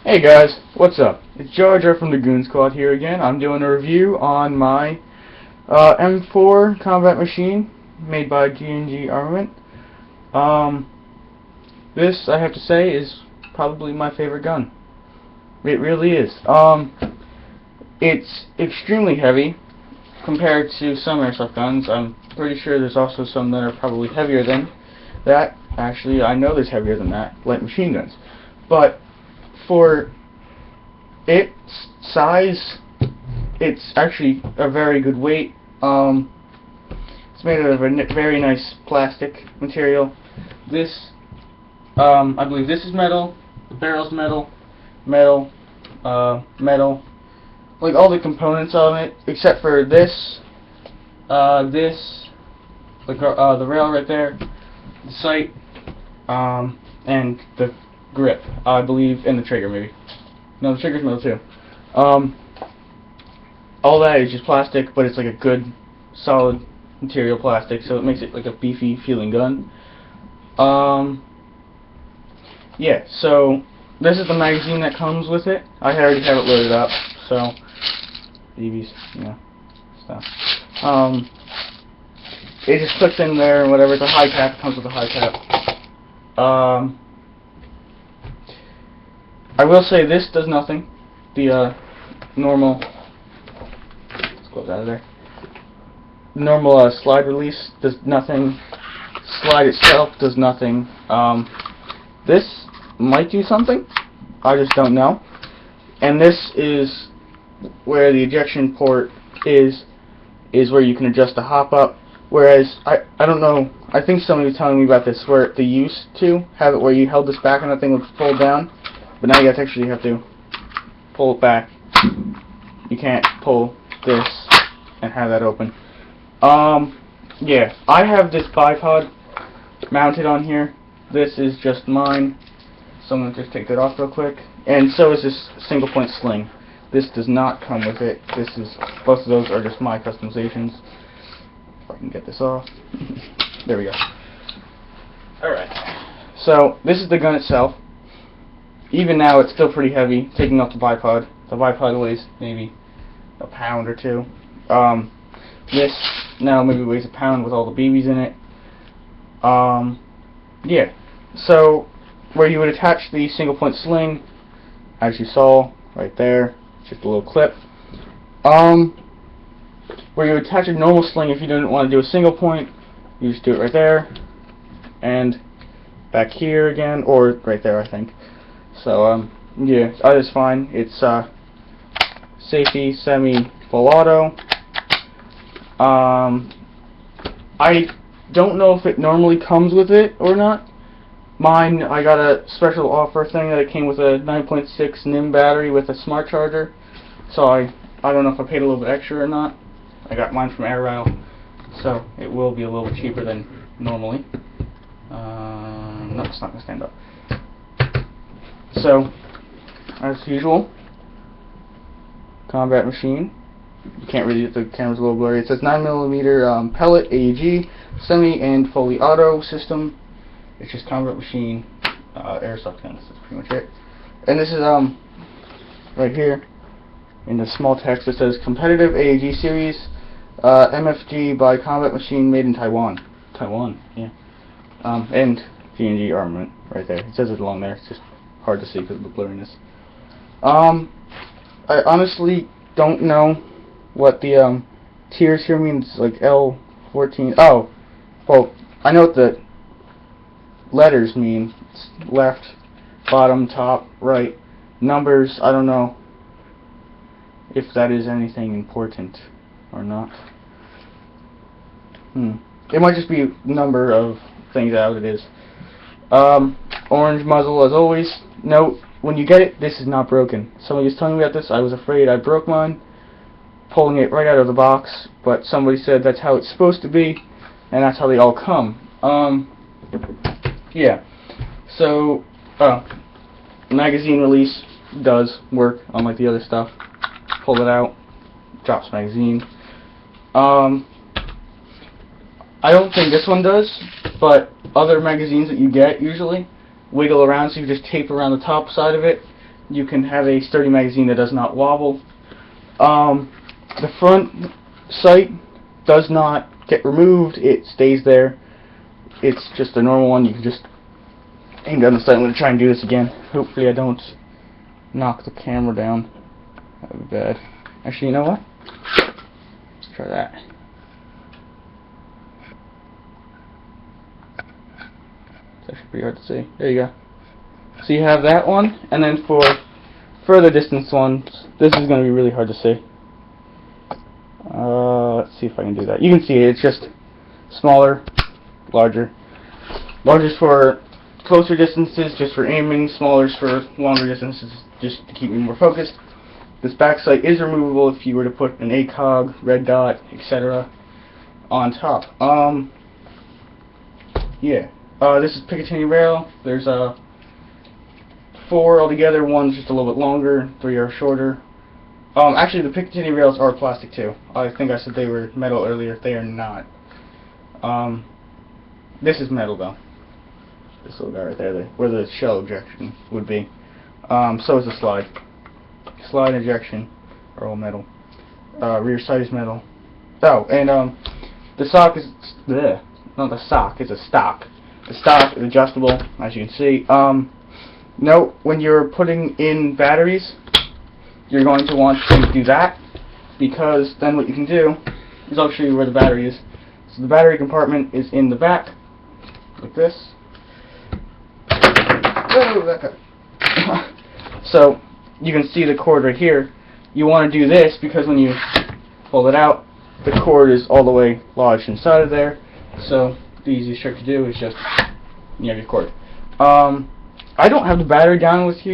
Hey guys, what's up? It's Jar Jar from the Goon Squad here again. I'm doing a review on my M4 combat machine made by G&G Armament. This, I have to say, is probably my favorite gun. It really is. It's extremely heavy compared to some airsoft guns. I'm pretty sure there's also some that are probably heavier than that. Actually, I know there's heavier than that, like machine guns. But for its size, it's actually a very good weight. It's made out of a very nice plastic material. This, I believe this is metal, the barrel's metal, metal, like all the components of it, except for this, the rail right there, the sight, and the grip, I believe, and the trigger maybe. No, the trigger's metal too. All that is just plastic, but it's like a good, solid material plastic, so it makes it like a beefy feeling gun. Yeah, so this is the magazine that comes with it. I already have it loaded up, so BBs, you know, stuff. It just clicks in there and whatever. It's a high cap. It comes with a high cap. I will say this does nothing. The normal, let's close out of there. The normal slide release does nothing. Slide itself does nothing. This might do something. I just don't know. And this is where the ejection port is where you can adjust the hop up. Whereas I don't know. I think somebody was telling me about this where they used to have it where you held this back and that thing would fold down. But now you actually have to pull it back. You can't pull this and have that open. Yeah, I have this bipod mounted on here. This is just mine. So I'm going to just take that off real quick. And so is this single point sling. This does not come with it. Both of those are just my customizations. If I can get this off. There we go. Alright. So this is the gun itself. Even now, it's still pretty heavy, taking off the bipod. The bipod weighs maybe a pound or two. This now maybe weighs a pound with all the BBs in it. Yeah. So, where you would attach the single point sling, as you saw right there, just a little clip. Where you attach a normal sling, if you didn't want to do a single point, you just do it right there, and back here again, or right there, I think. So, yeah, that is fine. It's, safety, semi, full auto. I don't know if it normally comes with it or not. Mine, I got a special offer thing that it came with a 9.6 NIM battery with a smart charger. So I don't know if I paid a little bit extra or not. I got mine from Air Rail, so it will be a little bit cheaper than normally. No, it's not going to stand up. So, as usual, combat machine. You can't really, the camera's a little blurry. It says 9mm pellet AEG, semi and fully auto system. It's just combat machine, airsoft guns. That's pretty much it. And this is right here in the small text. It says competitive AEG series, MFG by Combat Machine, made in Taiwan. Taiwan, yeah. And G&G Armament right there. It says it along there. It's just hard to see because of the blurriness. I honestly don't know what the tiers here means, like L14. Oh, well, I know what the letters mean. It's left, bottom, top, right. Numbers, I don't know if that is anything important or not. It might just be a number of things out it is. Orange muzzle as always. Note, when you get it, this is not broken. Somebody was telling me about this. I was afraid I broke mine, pulling it right out of the box, but somebody said that's how it's supposed to be, and that's how they all come. Yeah. So, magazine release does work, unlike the other stuff. Pull it out, drops magazine. I don't think this one does, but other magazines that you get usually wiggle around, so you just tape around the top side of it, you can have a sturdy magazine that does not wobble. The front sight does not get removed, it stays there. It's just a normal one. You can just aim down the sight. I'm going to try and do this again. Hopefully I don't knock the camera down. That would be bad. Actually, you know what? Let's try that. It's actually pretty hard to see. There you go. So you have that one, and then for further distance ones, this is going to be really hard to see. Let's see if I can do that. You can see it. It's just smaller, larger. Larger's for closer distances, just for aiming. Smaller's for longer distances, just to keep me more focused. This back sight is removable if you were to put an ACOG, red dot, etc. on top. Yeah. This is Picatinny rail. There's 4 altogether. One's just a little bit longer, 3 are shorter. Actually, the Picatinny rails are plastic too. I think I said they were metal earlier. They are not. This is metal though. This little guy right there, where the shell ejection would be. So is the slide. Slide ejection are all metal. Rear sight is metal. Oh, and the sock is not the sock. It's a stock. The stock is adjustable, as you can see. Note, when you're putting in batteries, you're going to want to do that, because then what you can do is I'll show you where the battery is. So the battery compartment is in the back, like this. Oh, that cut. So you can see the cord right here. You want to do this because when you pull it out, the cord is all the way lodged inside of there. So the easiest trick to do is just you have your cord. I don't have the battery down with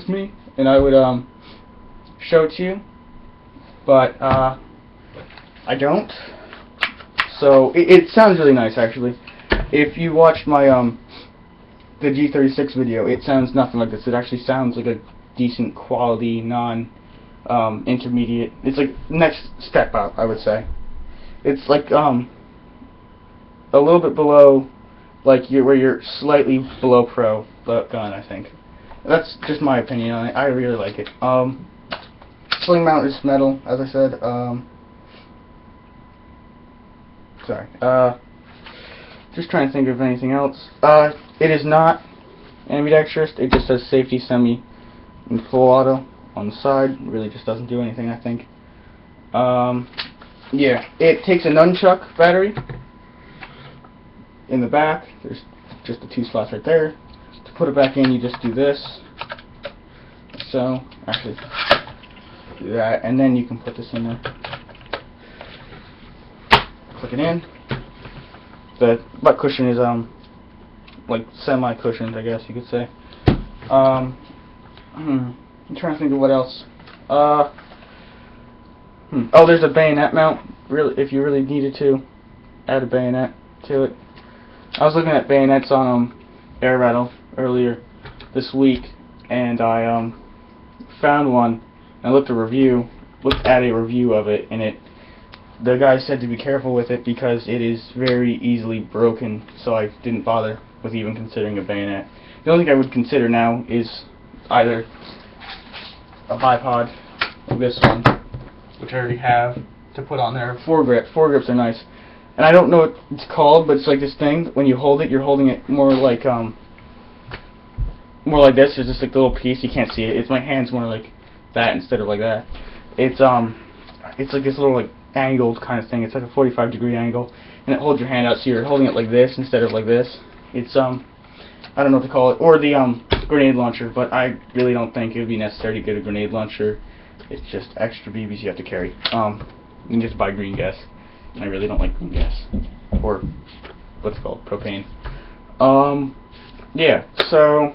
me, and I would show it to you, but I don't. So it sounds really nice actually. If you watched my the G36 video, it sounds nothing like this. It actually sounds like a decent quality, intermediate. It's like next step up, I would say. It's like a little bit below, like where you're slightly below pro gun, I think. That's just my opinion on it. I really like it. Sling mount is metal, as I said. Sorry. Just trying to think of anything else. It is not ambidextrous. It just says safety semi and full auto on the side. It really just doesn't do anything, I think. Yeah, it takes a nunchuck battery in the back. There's just the 2 slots right there. To put it back in, you just do this. So, actually, do that, and then you can put this in there. Click it in. The butt cushion is like semi-cushioned, I guess you could say. I'm trying to think of what else. Oh, there's a bayonet mount. Really, if you really needed to add a bayonet to it. I was looking at bayonets on Air Rattle earlier this week, and I found one. I looked at a review of it, and the guy said to be careful with it because it is very easily broken. So I didn't bother with even considering a bayonet. The only thing I would consider now is either a bipod like this one, which I already have, to put on there. Foregrips are nice. And I don't know what it's called, but it's like this thing. When you hold it, you're holding it more like this. There's just like a little piece. You can't see it. It's my hand's more like that instead of like that. It's like this little like angled kind of thing. It's like a 45-degree angle, and it holds your hand out, so you're holding it like this instead of like this. It's I don't know what to call it, or the grenade launcher. But I really don't think it would be necessary to get a grenade launcher. It's just extra BBs you have to carry. You can just buy green gas. And I really don't like green gas, or what's it called, propane. Yeah, so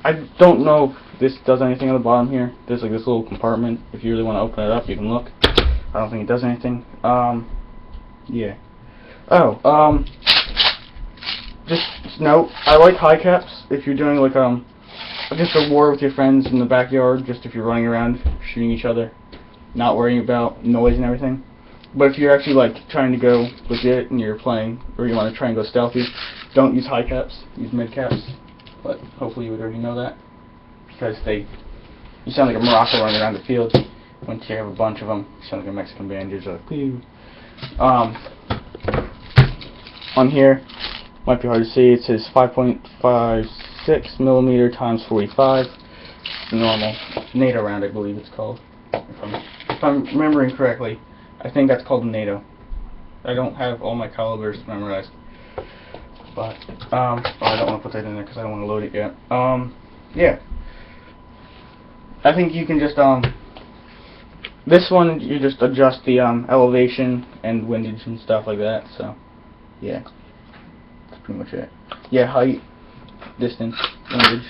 I don't know if this does anything on the bottom here. There's like this little compartment. If you really want to open it up, you can look. I don't think it does anything. Yeah. Oh, just note, I like high caps if you're doing like just a war with your friends in the backyard, just if you're running around shooting each other, not worrying about noise and everything. But if you're actually like trying to go legit and you're playing, or you want to try and go stealthy, don't use high caps, use mid caps. But hopefully you would already know that. because you sound like a Morocco running around the field. Once you have a bunch of them, you sound like a Mexican band. You're just like, pew. On here, might be hard to see, it says 5.56 millimeter times 45. It's the normal NATO round, I believe it's called. If I'm remembering correctly, I think that's called a NATO. I don't have all my calibers memorized, but I don't want to put that in there because I don't want to load it yet. Yeah, I think you can just this one you just adjust the elevation and windage and stuff like that. So yeah, that's pretty much it. Yeah, height, distance, windage.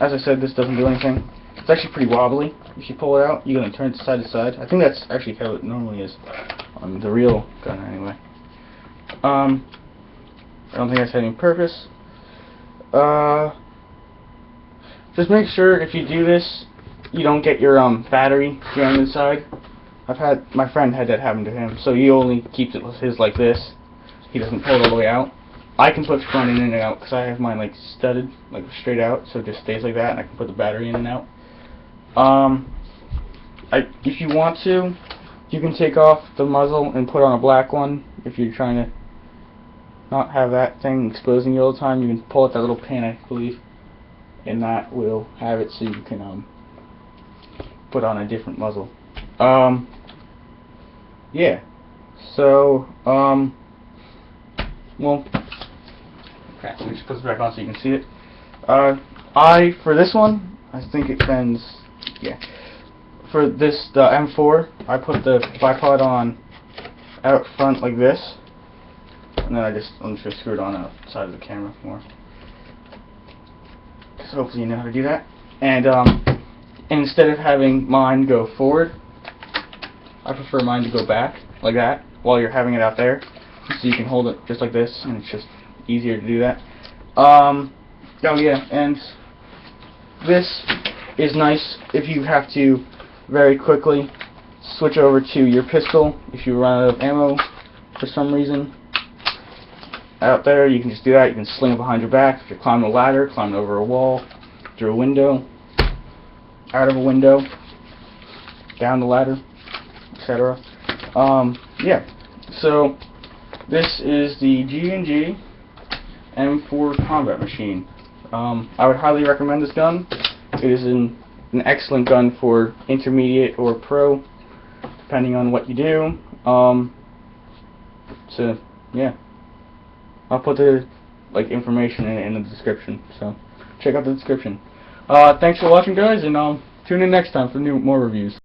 As I said, this doesn't do anything. It's actually pretty wobbly. If you pull it out, you're going to turn it side to side. I think that's actually how it normally is on the real gun anyway. I don't think that's any purpose. Just make sure if you do this, you don't get your battery jammed inside. My friend had that happen to him, so he only keeps his like this. He doesn't pull it all the way out. I can put front in and out because I have mine like studded, like straight out, so it just stays like that, and I can put the battery in and out. If you want to, you can take off the muzzle and put on a black one. If you're trying to not have that thing exposing you all the time, you can pull out that little pin, I believe, and that will have it so you can put on a different muzzle. Yeah. So well, crap, let me just put this back on so you can see it. For this one, I think it bends. Yeah. For this, the M4, I put the bipod on out front like this, and then I'm just gonna screw it on outside of the camera more. So hopefully you know how to do that. And instead of having mine go forward, I prefer mine to go back like that while you're having it out there, so you can hold it just like this, and it's just easier to do that. Oh yeah, and this is nice if you have to very quickly switch over to your pistol if you run out of ammo for some reason out there. You can just do that. You can sling it behind your back. If you're climbing a ladder, climbing over a wall, through a window, out of a window, down the ladder, etc. Yeah, so this is the G&G M4 combat machine. I would highly recommend this gun. It is an excellent gun for intermediate or pro, depending on what you do. So yeah, I'll put the information in the description. So check out the description. Thanks for watching, guys, and tune in next time for more reviews.